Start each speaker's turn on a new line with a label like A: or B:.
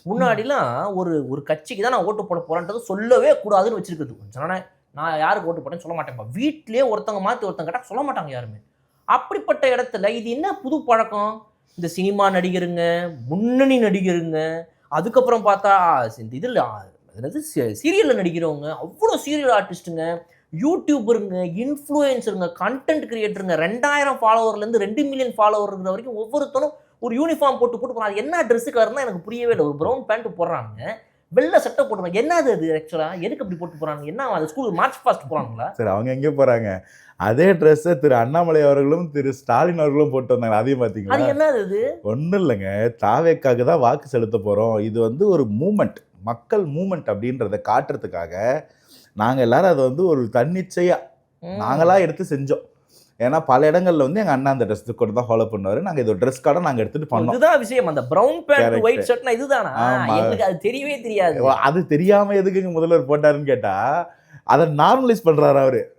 A: முன்னாடிலாம் ஒரு ஒரு கட்சிக்கு தான் நான் ஓட்டு போட போறேன்றது சொல்லவே கூடாதுன்னு வச்சிருக்குது. நான் யாருக்கு ஓட்டு போட்டேன்னு சொல்ல மாட்டேன்ப்பா. வீட்லயே ஒருத்தவங்க மாத்தி ஒருத்தங்க கேட்டா சொல்ல மாட்டாங்க யாருமே. அப்படிப்பட்ட இடத்துல இது என்ன புது பழக்கம்? இந்த சினிமா நடிகருங்க, முன்னணி நடிகருங்க, அதுக்கப்புறம் பார்த்தா இந்த இதுல என்னது சீரியல்ல நடிக்கிறவங்க, அவ்ளோ சீரியல் ஆர்டிஸ்ட்டுங்க, யூடியூபருங்க, இன்ஃப்ளூயன்சருங்க, கன்டென்ட் கிரியேட்டருங்க 2000 ஃபாலோவர்லேருந்து 2 மில்லியன் ஃபாலோவர் இருக்கிற வரைக்கும் ஒவ்வொருத்தரும் ஒரு யூனிஃபார்ம் போட்டு போறாங்க. அது என்ன ட்ரெஸ் கலர்னா எனக்கு புரியவே இல்ல. ஒரு ப்ரவுன் பேண்ட் போடுறாங்க. வெள்ள சட்டை போடுறாங்க. என்னது அது ஆக்சுவலா? எதுக்கு அப்படி போட்டு போறாங்க? என்ன அது ஸ்கூல் மார்ச் பாஸ்ட் போறாங்களா?
B: சரி, அவங்க எங்க போறாங்க? அதே ட்ரெஸ்ஸ திரு அண்ணாமலை அவர்களும், திரு ஸ்டாலின் அவர்களும் போட்டு வந்தாங்க. அதையும் பார்த்தீங்களா?
A: அது என்னது அது?
B: ஒண்ணும் இல்லங்க. தாவேக்காக்கு தான் வாக்கு செலுத்த போறோம். இது வந்து ஒரு மூவ்மெண்ட். மக்கள் மூவ்மெண்ட் அப்படின்றத காட்டுறதுக்காக, நாங்க எல்லாரும் அத வந்து ஒரு தன்னிச்சையா நாங்களா
A: ம்.
B: எடுத்து செஞ்சோம். ஏன்னா பல இடங்கள்ல வந்து எங்க அண்ணா அந்த ட்ரெஸ் கோட் தான் ஃபாலோ பண்ணுவாரு. நாங்க இது ஒரு ட்ரெஸ் கோடா நாங்க எடுத்துட்டு பண்ணோம்.
A: இதுதான் விஷயம். அந்த ப்ரவுன் பேண்ட்,
B: கரெக்ட்.
A: ஒயிட் ஷர்ட்னா இதுதானா?
B: ஆமா.
A: எங்களுக்கு அது தெரியவே தெரியாது.
B: அது தெரியாம எதுக்குங்க முதல்வர் போட்டாருன்னு கேட்டா, அத நார்மலைஸ் பண்றாரு அவரு.